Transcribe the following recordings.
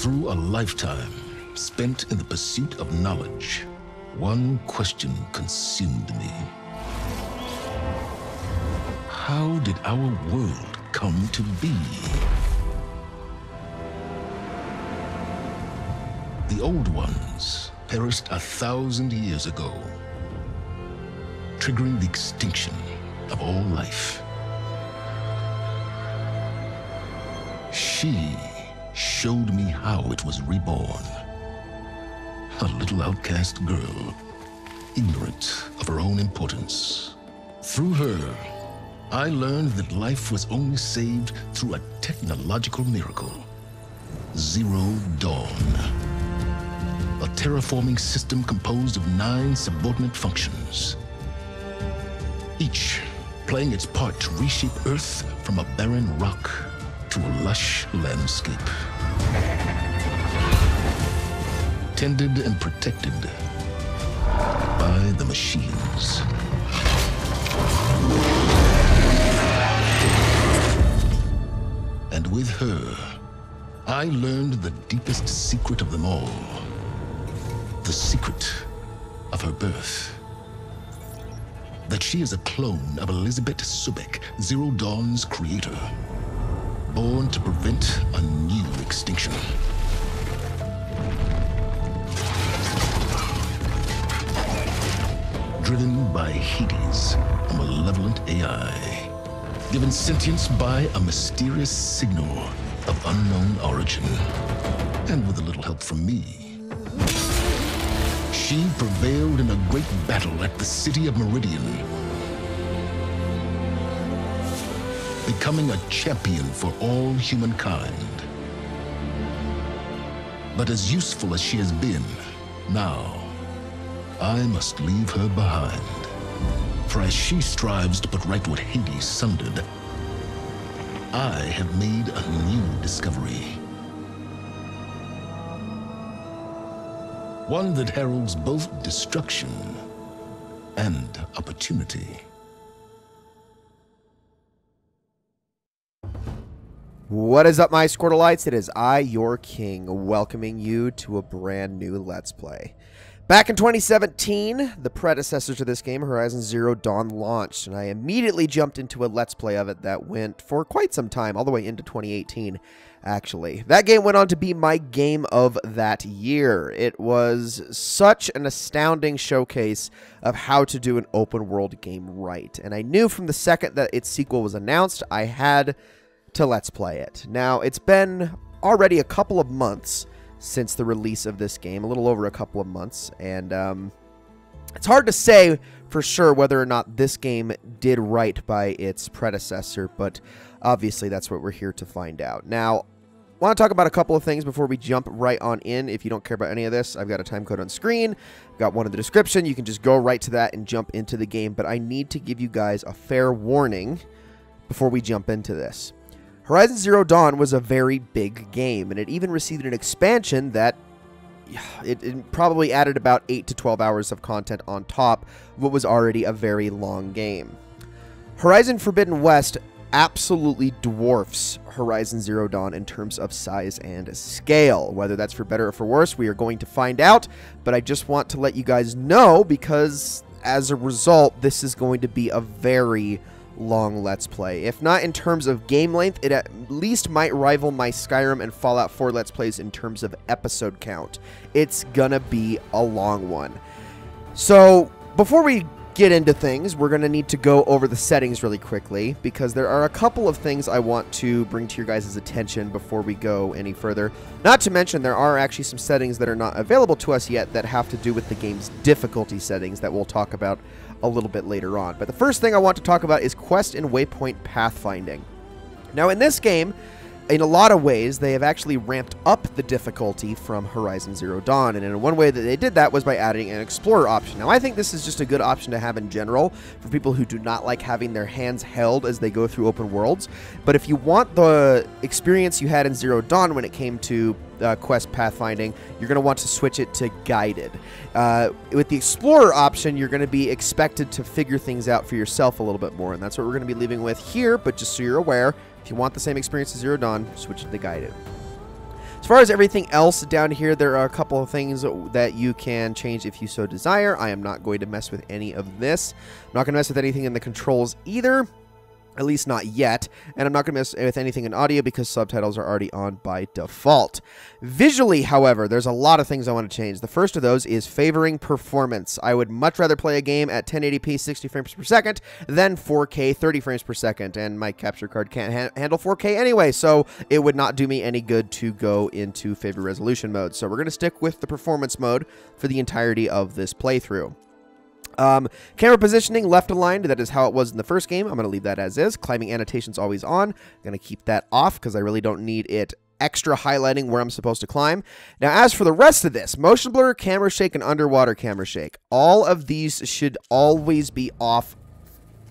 Through a lifetime spent in the pursuit of knowledge, one question consumed me. How did our world come to be? The old ones perished 1,000 years ago, triggering the extinction of all life. She showed me how it was reborn. A little outcast girl, ignorant of her own importance. Through her, I learned that life was only saved through a technological miracle. Zero Dawn. A terraforming system composed of 9 subordinate functions, each playing its part to reshape Earth from a barren rock to a lush landscape. Tended and protected by the machines. And with her, I learned the deepest secret of them all. The secret of her birth. That she is a clone of Elizabeth Sobek, Zero Dawn's creator. Born to prevent a new extinction. Driven by Hades, a malevolent AI. Given sentience by a mysterious signal of unknown origin. And with a little help from me, she prevailed in a great battle at the city of Meridian, becoming a champion for all humankind. But as useful as she has been, now, I must leave her behind. For as she strives to put right what Hades sundered, I have made a new discovery. One that heralds both destruction and opportunity. What is up, my Squirtleites? It is I, your king, welcoming you to a brand new Let's Play. Back in 2017, the predecessor to this game, Horizon Zero Dawn, launched, and I immediately jumped into a Let's Play of it that went for quite some time, all the way into 2018, actually. That game went on to be my game of that year. It was such an astounding showcase of how to do an open-world game right, and I knew from the second that its sequel was announced, I had to Let's Play it. Now, it's been already a couple of months since the release of this game, a little over a couple of months, and it's hard to say for sure whether or not this game did right by its predecessor, but obviously that's what we're here to find out. Now, I want to talk about a couple of things before we jump right on in. If you don't care about any of this, I've got a time code on screen, I've got one in the description. You can just go right to that and jump into the game, but I need to give you guys a fair warning before we jump into this. Horizon Zero Dawn was a very big game, and it even received an expansion that it probably added about 8 to 12 hours of content on top of what was already a very long game. Horizon Forbidden West absolutely dwarfs Horizon Zero Dawn in terms of size and scale. Whether that's for better or for worse, we are going to find out, but I just want to let you guys know because as a result, this is going to be a very long Let's Play. If not in terms of game length, it at least might rival my Skyrim and Fallout 4 Let's Plays in terms of episode count. It's gonna be a long one. So, before we get into things, we're gonna need to go over the settings really quickly, because there are a couple of things I want to bring to your guys' attention before we go any further. Not to mention, there are actually some settings that are not available to us yet that have to do with the game's difficulty settings that we'll talk about a little bit later on. But the first thing I want to talk about is quest and waypoint pathfinding. Now, in this game, in a lot of ways, they have actually ramped up the difficulty from Horizon Zero Dawn, and in one way that they did that was by adding an Explorer option. Now, I think this is just a good option to have in general for people who do not like having their hands held as they go through open worlds, but if you want the experience you had in Zero Dawn when it came to quest pathfinding, you're going to want to switch it to guided. With the Explorer option, you're going to be expected to figure things out for yourself a little bit more, and that's what we're going to be leaving with here, but just so you're aware, if you want the same experience as Zero Dawn, switch it to guided. As far as everything else down here, there are a couple of things that you can change if you so desire. I am not going to mess with any of this. I'm not going to mess with anything in the controls either. At least not yet. And I'm not going to mess with anything in audio because subtitles are already on by default. Visually, however, there's a lot of things I want to change. The first of those is favoring performance. I would much rather play a game at 1080p 60 frames per second than 4K 30 frames per second. And my capture card can't handle 4K anyway, so it would not do me any good to go into favor resolution mode. So we're going to stick with the performance mode for the entirety of this playthrough. Camera positioning, left aligned, that is how it was in the first game. I'm going to leave that as is. Climbing annotations always on. I'm going to keep that off because I really don't need it extra highlighting where I'm supposed to climb. Now, as for the rest of this, motion blur, camera shake, and underwater camera shake, all of these should always be off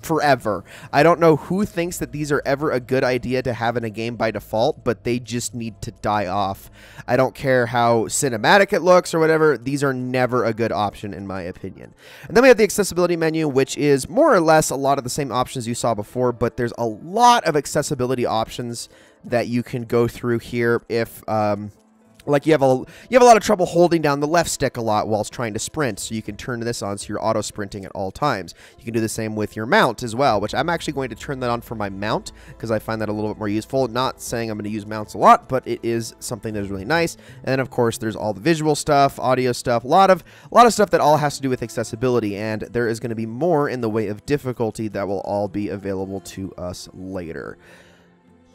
forever. I don't know who thinks that these are ever a good idea to have in a game by default, but they just need to die off. I don't care how cinematic it looks or whatever, these are never a good option in my opinion. And then we have the accessibility menu, which is more or less a lot of the same options you saw before, but there's a lot of accessibility options that you can go through here if like you have a lot of trouble holding down the left stick a lot whilst trying to sprint, so you can turn this on so you're auto sprinting at all times. You can do the same with your mount as well, which I'm actually going to turn that on for my mount because I find that a little bit more useful. Not saying I'm going to use mounts a lot, but it is something that is really nice. And then of course there's all the visual stuff, audio stuff, a lot of stuff that all has to do with accessibility, and there is going to be more in the way of difficulty that will all be available to us later.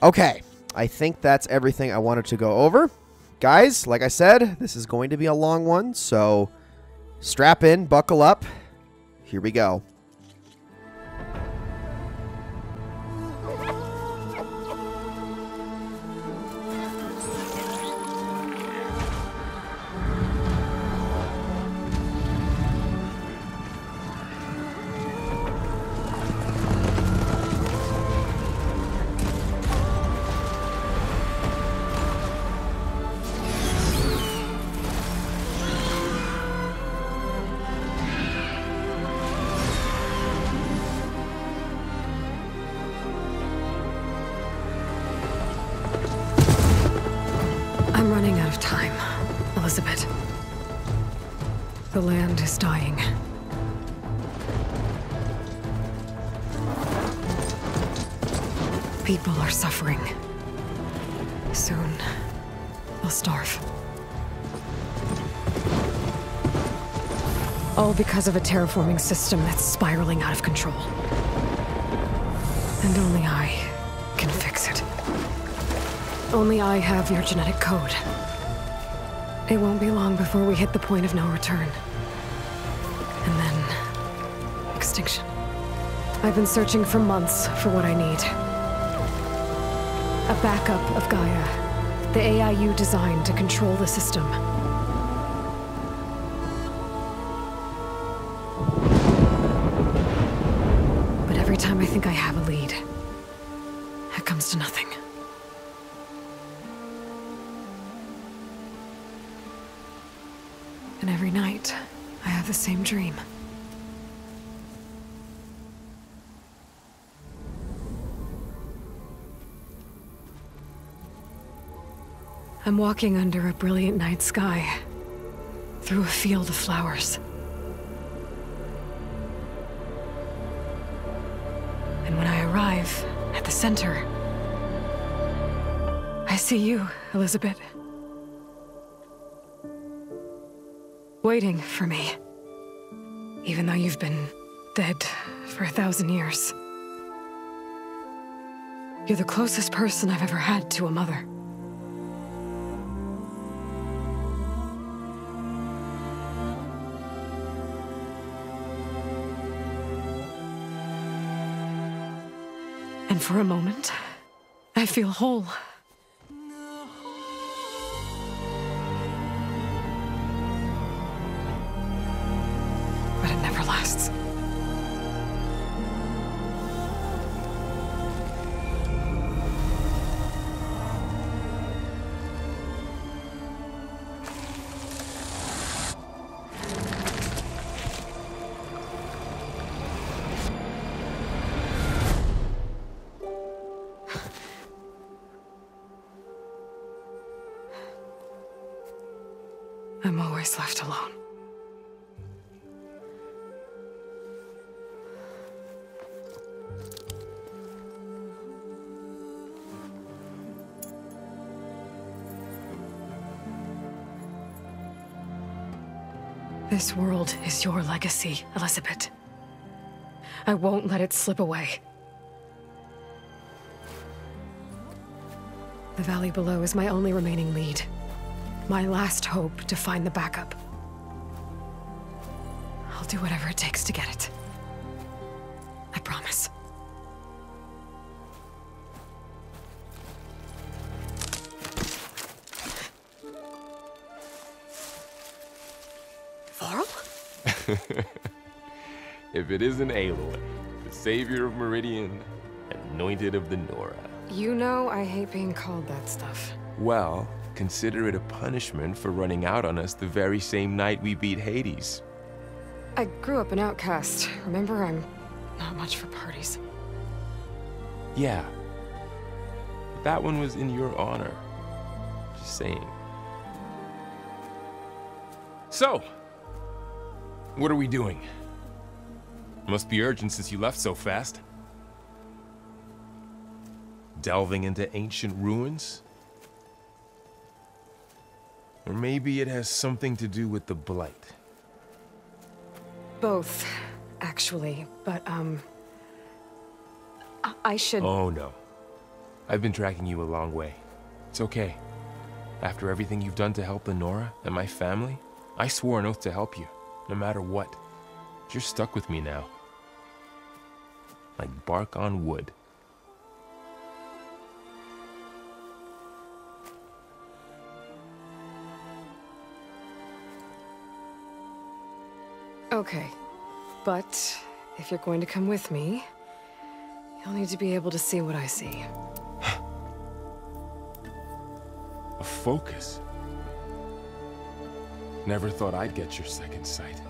Okay, I think that's everything I wanted to go over. Guys, like I said, this is going to be a long one, so strap in, buckle up. Here we go. I'm running out of time, Elizabeth. The land is dying. People are suffering. Soon, they'll starve. All because of a terraforming system that's spiraling out of control. And only I can fix it. Only I have your genetic code. It won't be long before we hit the point of no return. And then... extinction. I've been searching for months for what I need. A backup of Gaia. The AI you designed to control the system. But every time I think I have a lead, it comes to nothing. And every night, I have the same dream. I'm walking under a brilliant night sky, through a field of flowers. And when I arrive at the center, I see you, Elizabeth. Waiting for me, even though you've been dead for 1,000 years. You're the closest person I've ever had to a mother. And for a moment, I feel whole. But it never lasts. I'm always left alone. This world is your legacy, Elizabeth. I won't let it slip away. The valley below is my only remaining lead. My last hope to find the backup. I'll do whatever it takes to get it. I promise. Varl? If it isn't Aloy, the savior of Meridian, anointed of the Nora. You know I hate being called that stuff. Well, consider it a punishment for running out on us the very same night we beat Hades. I grew up an outcast. Remember, I'm not much for parties. Yeah. But that one was in your honor. Just saying. So, what are we doing? Must be urgent since you left so fast. Delving into ancient ruins? Or maybe it has something to do with the Blight. Both, actually, but, I should... Oh, no. I've been tracking you a long way. It's okay. After everything you've done to help the Nora and my family, I swore an oath to help you, no matter what. You're stuck with me now. Like bark on wood. Okay, but if you're going to come with me, you'll need to be able to see what I see. A focus? Never thought I'd get your second sight.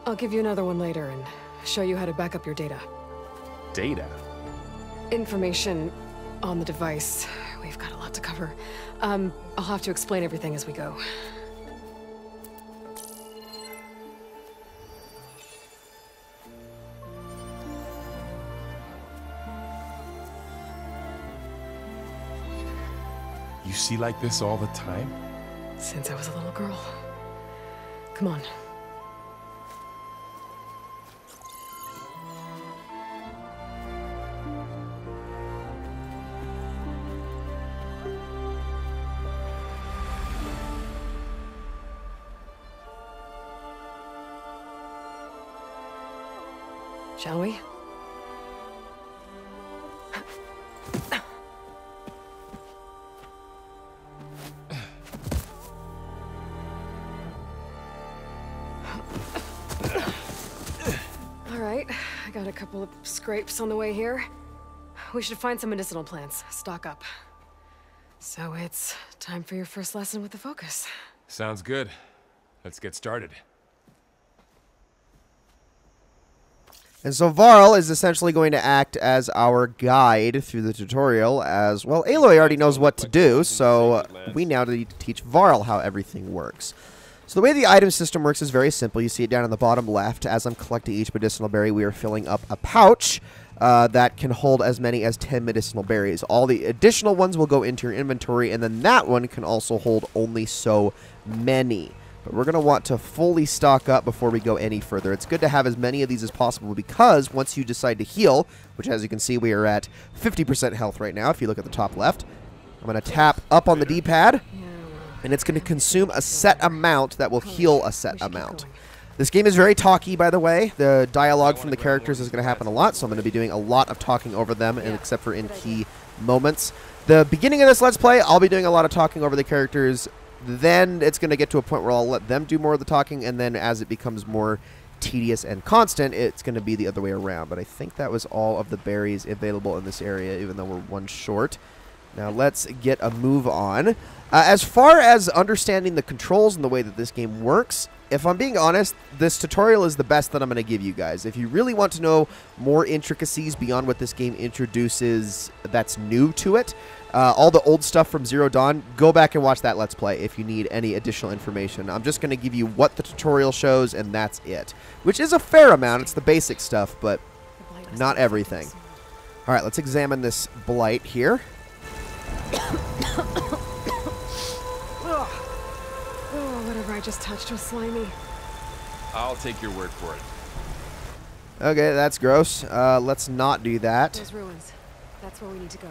I'll give you another one later and show you how to back up your data. Data? Information on the device. We've got a lot to cover. I'll have to explain everything as we go. You see like this all the time? Since I was a little girl. Come on. Shall we? All right, I got a couple of scrapes on the way here. We should find some medicinal plants, stock up. So it's time for your first lesson with the Focus. Sounds good. Let's get started. And so Varl is essentially going to act as our guide through the tutorial as, well, Aloy already knows what to do, so we now need to teach Varl how everything works. So the way the item system works is very simple. You see it down in the bottom left. As I'm collecting each medicinal berry, we are filling up a pouch that can hold as many as 10 medicinal berries. All the additional ones will go into your inventory, and then that one can also hold only so many. But we're going to want to fully stock up before we go any further. It's good to have as many of these as possible because once you decide to heal, which as you can see we are at 50% health right now if you look at the top left, I'm going to tap up on the D-pad and it's going to consume a set amount that will heal a set amount. This game is very talky, by the way. The dialogue from the characters is going to happen a lot, so I'm going to be doing a lot of talking over them, and except for in key moments. The beginning of this Let's Play, I'll be doing a lot of talking over the characters. Then it's going to get to a point where I'll let them do more of the talking, and then as it becomes more tedious and constant, it's going to be the other way around. But I think that was all of the berries available in this area, even though we're one short. Now let's get a move on. As far as understanding the controls and the way that this game works, if I'm being honest, this tutorial is the best that I'm going to give you guys. If you really want to know more intricacies beyond what this game introduces that's new to it, all the old stuff from Zero Dawn, go back and watch that Let's Play if you need any additional information. I'm just going to give you what the tutorial shows, and that's it. Which is a fair amount. It's the basic stuff, but not everything. All right, let's examine this blight here. Oh, whatever I just touched was slimy. I'll take your word for it. Okay, that's gross. Let's not do that. Those ruins. That's where we need to go.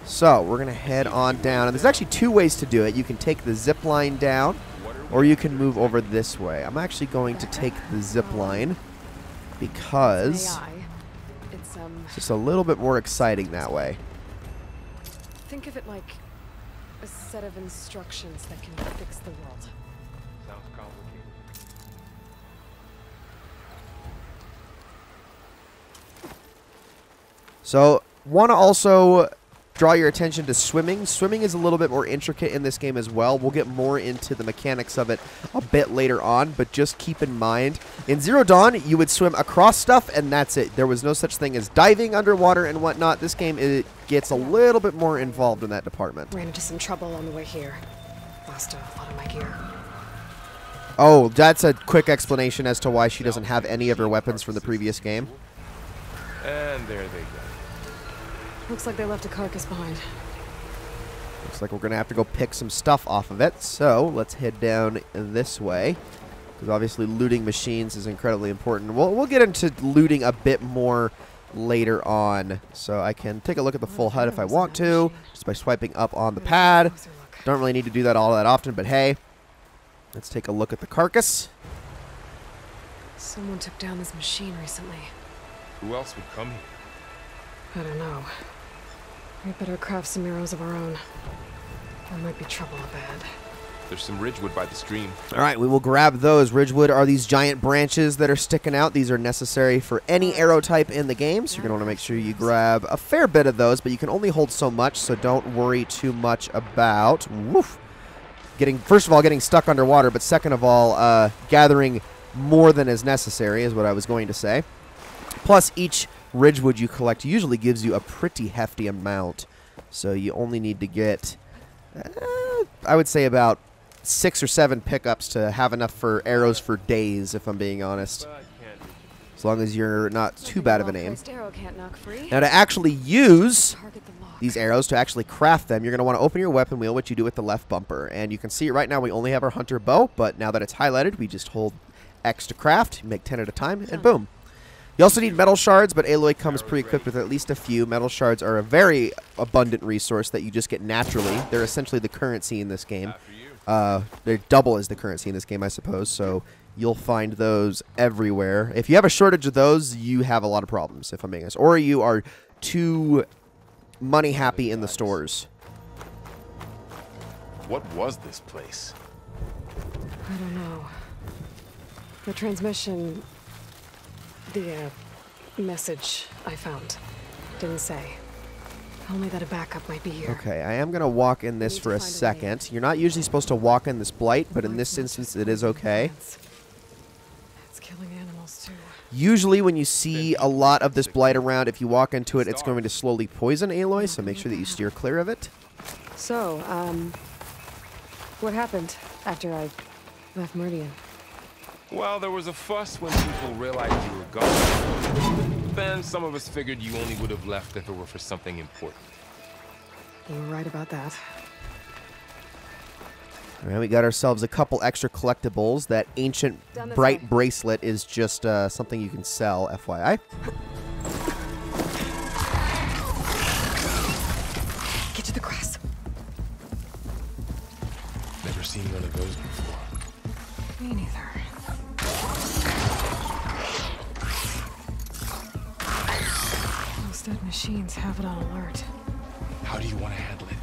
So, we're going to head on down. And there's actually two ways to do it. You can take the zip line down, or you can move over this way. I'm actually going to take the zip line because It's just a little bit more exciting that way. think of it like a set of instructions that can fix the world. Sounds complicated. So, want to also draw your attention to swimming. Swimming is a little bit more intricate in this game as well. We'll get more into the mechanics of it a bit later on, but just keep in mind, in Zero Dawn, you would swim across stuff, and that's it. There was no such thing as diving underwater and whatnot. This game, it gets a little bit more involved in that department. Ran into some trouble on the way here. Lost a lot of my gear. Oh, that's a quick explanation as to why she doesn't have any of her weapons from the previous game. And there they go. Looks like they left a carcass behind. Looks like we're going to have to go pick some stuff off of it. So let's head down this way, because obviously looting machines is incredibly important. We'll get into looting a bit more later on. So I can take a look at the full HUD if I want to, just by swiping up on the pad. Don't really need to do that all that often, but hey, let's take a look at the carcass. Someone took down this machine recently. Who else would come here? I don't know. We better craft some arrows of our own. There might be trouble ahead. There's some ridgewood by the stream. All right, we will grab those. Ridgewood are these giant branches that are sticking out. These are necessary for any arrow type in the game, so you're going to want to make sure you grab a fair bit of those, but you can only hold so much, so don't worry too much about, first of all, getting stuck underwater, but second of all, gathering more than is necessary is what I was going to say. Plus, each ridgewood you collect usually gives you a pretty hefty amount, so you only need to get, I would say, about 6 or 7 pickups to have enough for arrows for days, if I'm being honest. As long as you're not too bad of an aim. Now, to actually use these arrows, to actually craft them, you're going to want to open your weapon wheel, which you do with the left bumper. And you can see right now we only have our hunter bow, but now that it's highlighted, we just hold X to craft, make 10 at a time, and boom. You also need metal shards, but Aloy comes pre-equipped with at least a few. Metal shards are a very abundant resource that you just get naturally. They're essentially the currency in this game. They're double as the currency in this game, I suppose, so you'll find those everywhere. If you have a shortage of those, you have a lot of problems, if I'm being honest. Or you are too money happy in the stores. What was this place? I don't know. The transmission... The message I found didn't say. Only that a backup might be here. Okay, I am going to walk in this for a second. You're not usually supposed to walk in this blight, but in this instance it is okay. It's killing animals too. Usually when you see a lot of this blight around, if you walk into it, it's going to slowly poison Aloy, so make sure that you steer clear of it. So, what happened after I left Meridian? Well, there was a fuss when people realized you were gone. Then some of us figured you only would have left if it were for something important. You were right about that. All right, we got ourselves a couple extra collectibles. That ancient bright bracelet is just something you can sell, FYI. Get to the grass. Never seen one of those before. Me neither. Those dead machines have it on alert. How do you want to handle it?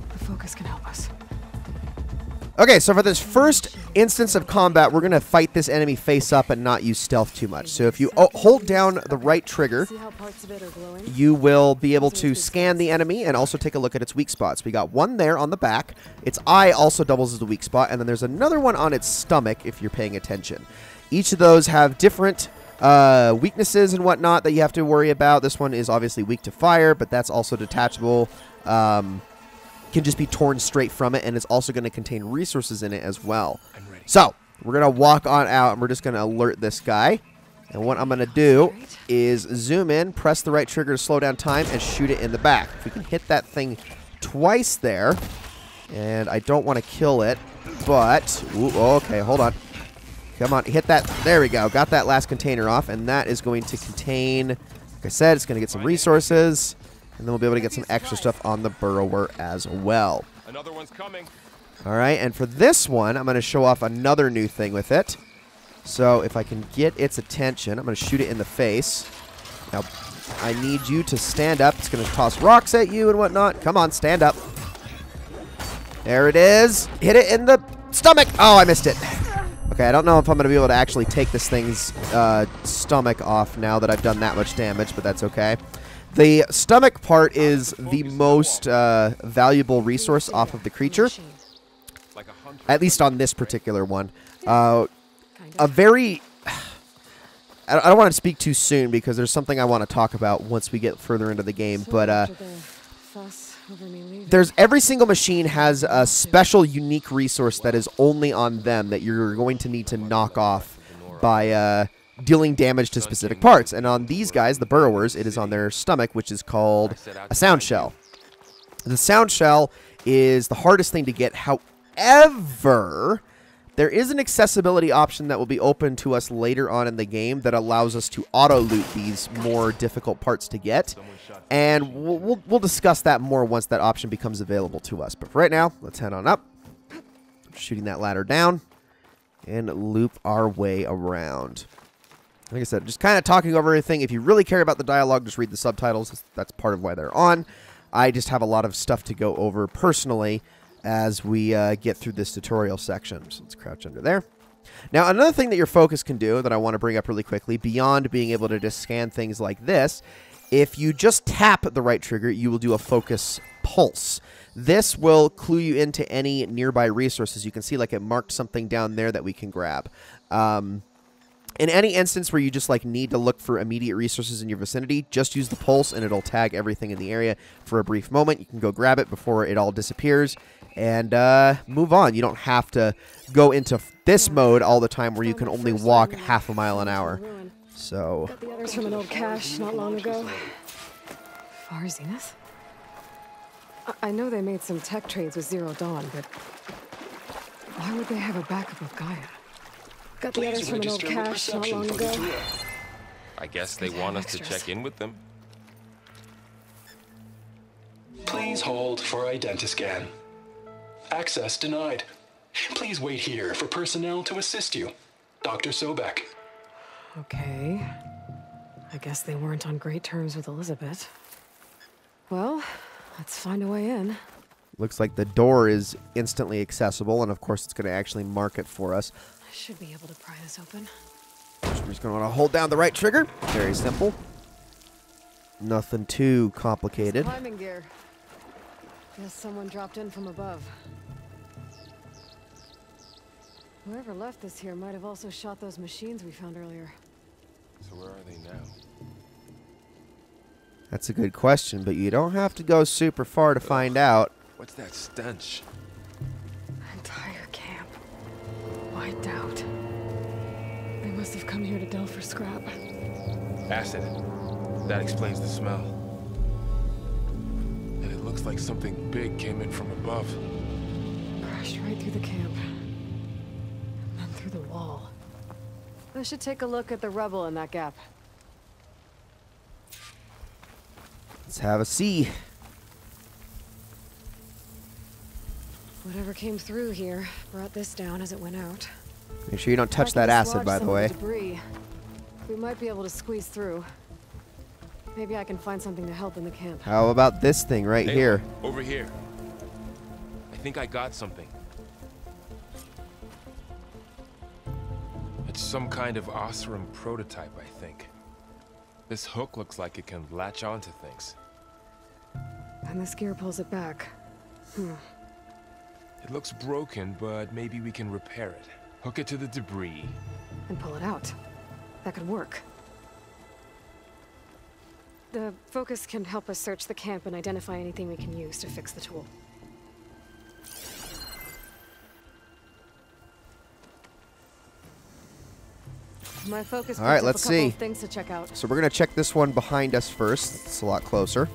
The focus can help us. Okay, so for this first instance of combat, we're going to fight this enemy face up and not use stealth too much. So if you hold down the right trigger, you will be able to scan the enemy and also take a look at its weak spots. We got one there on the back. Its eye also doubles as a weak spot, and then there's another one on its stomach if you're paying attention. Each of those have different weaknesses and whatnot that you have to worry about. This one is obviously weak to fire, but that's also detachable. Can just be torn straight from it, and it's also going to contain resources in it as well. So we're going to walk on out, and we're just going to alert this guy. And what I'm going to do is zoom in, press the right trigger to slow down time, and shoot it in the back. If we can hit that thing twice there, and I don't want to kill it, but ooh, okay, hold on. Come on, hit that. There we go. Got that last container off, and that is going to contain, like I said, it's going to get some resources. And then we'll be able to get some extra stuff on the burrower as well. Another one's coming. All right, and for this one, I'm going to show off another new thing with it. So if I can get its attention, I'm going to shoot it in the face. Now, I need you to stand up. It's going to toss rocks at you and whatnot. Come on, stand up. There it is. Hit it in the stomach. Oh, I missed it. Okay, I don't know if I'm going to be able to actually take this thing's stomach off now that I've done that much damage, but that's okay. The stomach part is the most valuable resource off of the creature, at least on this particular one. I don't want to speak too soon because there's something I want to talk about once we get further into the game, but there's every single machine has a special unique resource that is only on them that you're going to need to knock off by dealing damage to specific parts. And on these guys, the burrowers, it is on their stomach, which is called a sound shell. The sound shell is the hardest thing to get. However, there is an accessibility option that will be open to us later on in the game that allows us to auto-loot these more difficult parts to get. And we'll discuss that more once that option becomes available to us. But for right now, let's head on up. Shooting that ladder down and loop our way around. Like I said, just kind of talking over everything. If you really care about the dialogue, just read the subtitles. That's part of why they're on. I just have a lot of stuff to go over personally as we get through this tutorial section. So let's crouch under there. Now, another thing that your focus can do that I want to bring up really quickly, beyond being able to just scan things like this, if you just tap the right trigger, you will do a focus pulse. This will clue you into any nearby resources. You can see like it marked something down there that we can grab. In any instance where you just like need to look for immediate resources in your vicinity, just use the pulse and it'll tag everything in the area for a brief moment. You can go grab it before it all disappears and move on. You don't have to go into this mode all the time where you can only walk half a mile an hour. So Got the others from an old cache not long ago. Far Zenith? I know they made some tech trades with Zero Dawn, but why would they have a backup of Gaia? Got the others from an old cache not long ago. I guess they want us to check in with them. Please hold for identiscan. Access denied. Please wait here for personnel to assist you. Dr. Sobek. Okay. I guess they weren't on great terms with Elizabeth. Well, let's find a way in. looks like the door is instantly accessible, and of course it's going to actually mark it for us. I should be able to pry this open. So we're just going to want to hold down the right trigger. Very simple. Nothing too complicated. Climbing gear. Guess someone dropped in from above. Whoever left this here might have also shot those machines we found earlier. So where are they now? That's a good question, but you don't have to go super far to find out. What's that stench? Entire camp. Wiped out. They must have come here to delve for scrap. Acid. That explains the smell. And it looks like something big came in from above. Crashed right through the camp. And then through the wall. I should take a look at the rubble in that gap. Let's have a see. Whatever came through here brought this down as it went out. Make sure you don't touch that acid, by the way. Debris. We might be able to squeeze through. Maybe I can find something to help in the camp. How about this thing right here? Over here. I think I got something. It's some kind of Osram prototype, I think. This hook looks like it can latch onto things. And this gear pulls it back. It looks broken, but maybe we can repair it. Hook it to the debris. And pull it out. That could work. The focus can help us search the camp and identify anything we can use to fix the tool. My focus. All right, picked up let's a couple see. of things to check out. So we're going to check this one behind us first. It's a lot closer.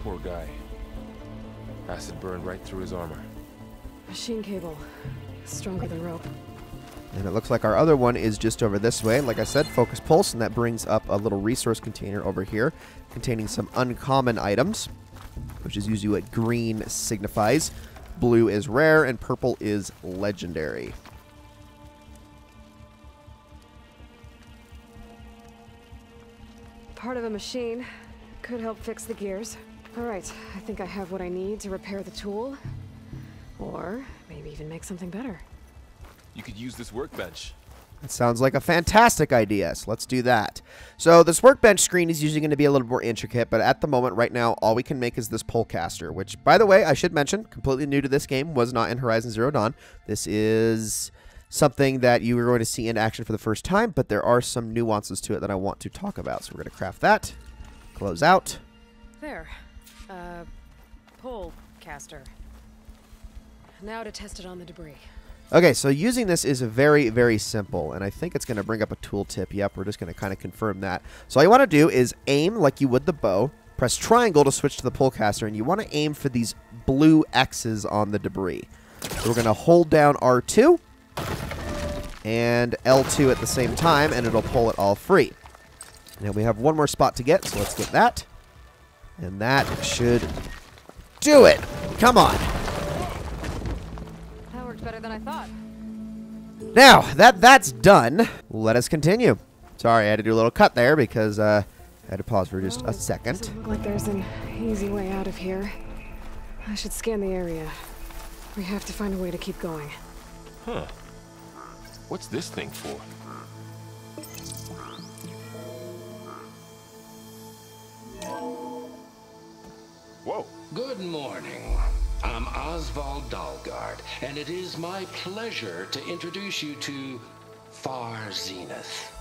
Poor guy. Acid burned right through his armor. Machine cable. Stronger than rope. And it looks like our other one is just over this way. Like I said, focus pulse, and that brings up a little resource container over here containing some uncommon items, which is usually what green signifies. Blue is rare, and purple is legendary. Part of a machine. Could help fix the gears. Alright, I think I have what I need to repair the tool. Or maybe even make something better. You could use this workbench. That sounds like a fantastic idea, so let's do that. So this workbench screen is usually going to be a little more intricate, but at the moment, right now, all we can make is this polecaster, which, by the way, I should mention, completely new to this game, was not in Horizon Zero Dawn. This is something that you are going to see in action for the first time, but there are some nuances to it that I want to talk about. So we're going to craft that, close out. There. Pole caster. Now to test it on the debris. Okay, so using this is very, very simple, and I think it's going to bring up a tooltip. Yep, we're just going to kind of confirm that. So all you want to do is aim like you would the bow, press triangle to switch to the polecaster, and you want to aim for these blue X's on the debris. So we're going to hold down R2 and L2 at the same time, and it'll pull it all free. Now we have one more spot to get, so let's get that. And that should do it. Come on. That worked better than I thought. Now, that's done, let us continue. Sorry, I had to do a little cut there because I had to pause for just a second. Doesn't look like there's an easy way out of here. I should scan the area. We have to find a way to keep going. Huh. What's this thing for? Whoa. Good morning. I'm Oswald Dalgard, and it is my pleasure to introduce you to Far Zenith.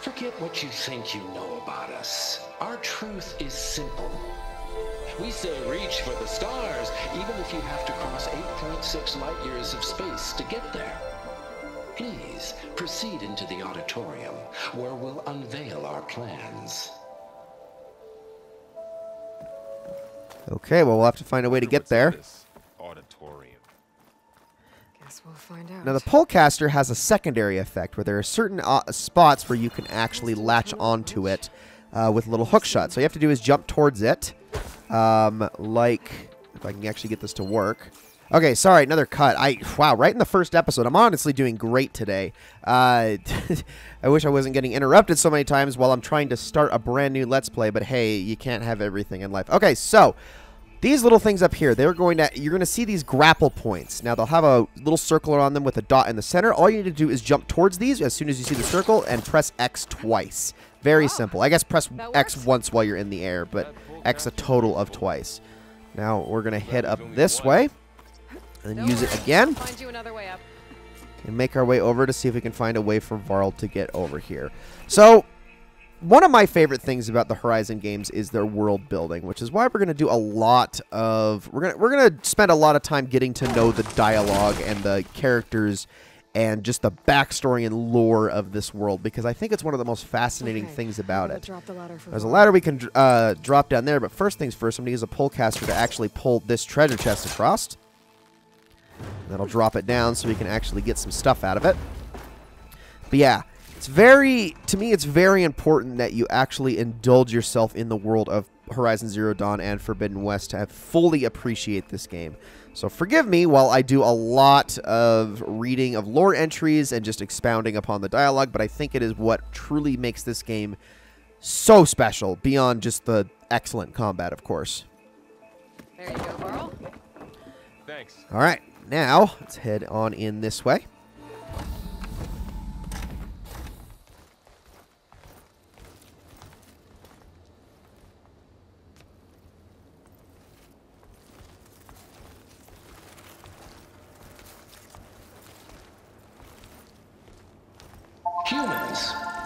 Forget what you think you know about us. Our truth is simple. We say reach for the stars, even if you have to cross 8.6 light years of space to get there. Please proceed into the auditorium, where we'll unveil our plans. Okay, well, we'll have to find a way to get there. This auditorium. Guess we'll find out. Now, the polecaster has a secondary effect where there are certain spots where you can actually latch onto it with a little hook shot. So all you have to do is jump towards it, like, if I can actually get this to work. Okay, sorry, another cut. Wow, right in the first episode. I'm honestly doing great today. I wish I wasn't getting interrupted so many times while I'm trying to start a brand new Let's Play, but hey, you can't have everything in life. Okay, so these little things up here, you're going to see these grapple points. Now, they'll have a little circle around them with a dot in the center. All you need to do is jump towards these as soon as you see the circle and press X twice. Very simple. I guess press X once while you're in the air, but X a total of twice. Now, we're going to head up this way. And then use it again. Find you another way up. And make our way over to see if we can find a way for Varl to get over here. So, one of my favorite things about the Horizon games is their world building, which is why we're going to do a lot of... We're going to spend a lot of time getting to know the dialogue and the characters and just the backstory and lore of this world, because I think it's one of the most fascinating things about it. Drop the ladder for There's a Varl. ladder we can drop down there, but first things first, I'm going to use a polecaster to actually pull this treasure chest across. That'll drop it down so we can actually get some stuff out of it. But yeah, to me, it's very important that you actually indulge yourself in the world of Horizon Zero Dawn and Forbidden West to fully appreciate this game. So forgive me while I do a lot of reading of lore entries and just expounding upon the dialogue, but I think it is what truly makes this game so special, beyond just the excellent combat, of course. There you go, Varl. Thanks. All right. Now, let's head on in this way.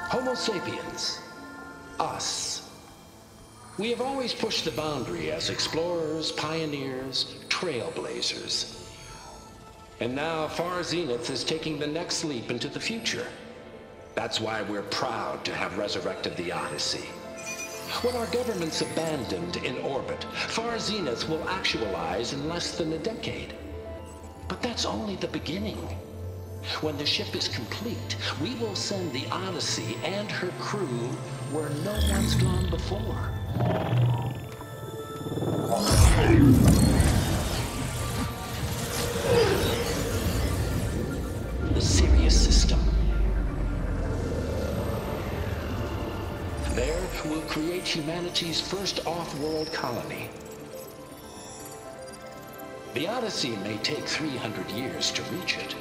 Homo sapiens. Us. We have always pushed the boundary as explorers, pioneers, trailblazers. And now Far Zenith is taking the next leap into the future. That's why we're proud to have resurrected the Odyssey. When our government's abandoned in orbit, Far Zenith will actualize in less than a decade. But that's only the beginning. When the ship is complete, we will send the Odyssey and her crew where no one's gone before. The Sirius system. There, we'll create humanity's first off-world colony. The Odyssey may take 300 years to reach it,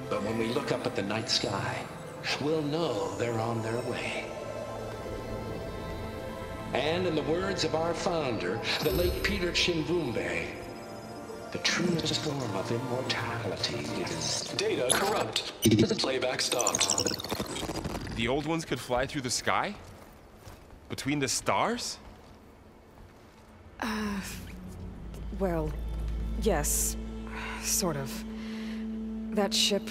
but when we look up at the night sky, we'll know they're on their way. And in the words of our founder, the late Peter Chimvumbe, the truest form of immortality is... Data corrupt. Playback stopped. The old ones could fly through the sky? Between the stars? Well, yes. Sort of. That ship,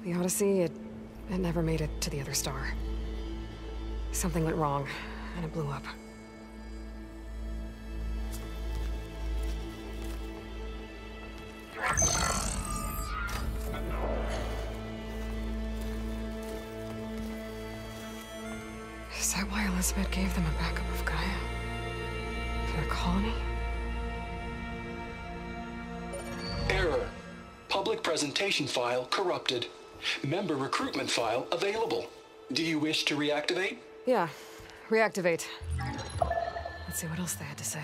the Odyssey, it never made it to the other star. Something went wrong, and it blew up. Is that why Elizabeth gave them a backup of Gaia? For their colony? Error. Public presentation file corrupted. Member recruitment file available. Do you wish to reactivate? Yeah. Reactivate. Let's see what else they had to say.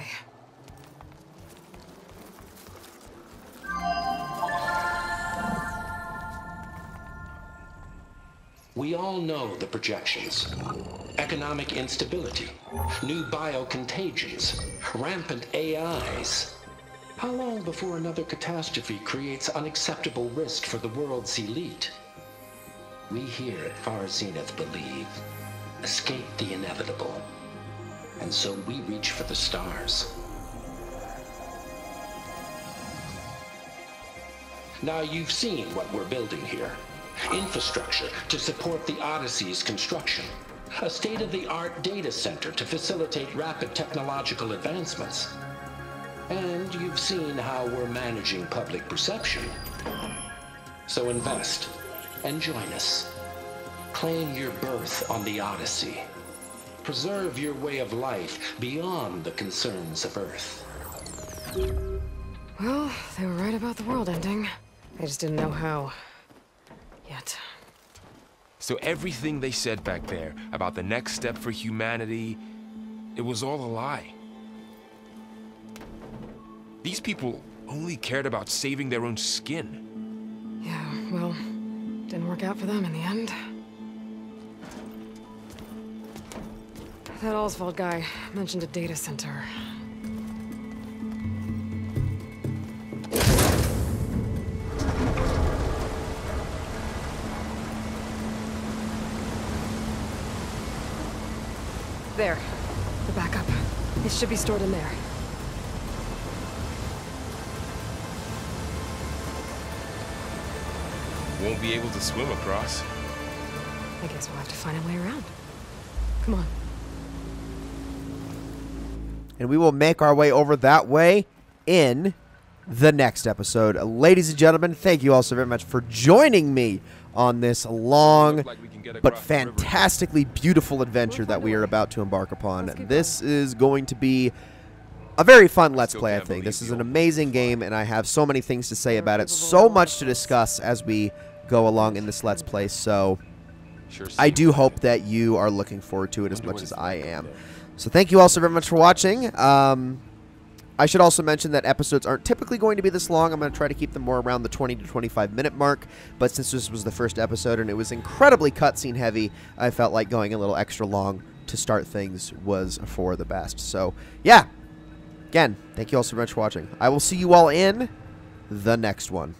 We all know the projections. Economic instability, new biocontagions, rampant AIs. How long before another catastrophe creates unacceptable risk for the world's elite? We here at Far Zenith believe, escape the inevitable. And so we reach for the stars. Now you've seen what we're building here. Infrastructure to support the Odyssey's construction. A state-of-the-art data center to facilitate rapid technological advancements. And you've seen how we're managing public perception. So invest and join us. Claim your berth on the Odyssey. Preserve your way of life beyond the concerns of Earth. Well, they were right about the world ending. They just didn't know how. Yet. So everything they said back there about the next step for humanity, it was all a lie. These people only cared about saving their own skin. Yeah, well, didn't work out for them in the end. That Oswald guy mentioned a data center. There. The backup. It should be stored in there. Won't be able to swim across. I guess we'll have to find a way around. Come on. And we will make our way over that way in the next episode. Ladies and gentlemen, thank you all so very much for joining me on this long but fantastically beautiful adventure that we are about to embark upon. This is going to be a very fun Let's Play, I think. This is an amazing game, and I have so many things to say about it. So much to discuss as we go along in this Let's Play, so I do hope that you are looking forward to it as much as I am. So thank you all so very much for watching. I should also mention that episodes aren't typically going to be this long. I'm going to try to keep them more around the 20 to 25 minute mark. But since this was the first episode and it was incredibly cutscene heavy, I felt like going a little extra long to start things was for the best. So, yeah. Again, thank you all so much for watching. I will see you all in the next one.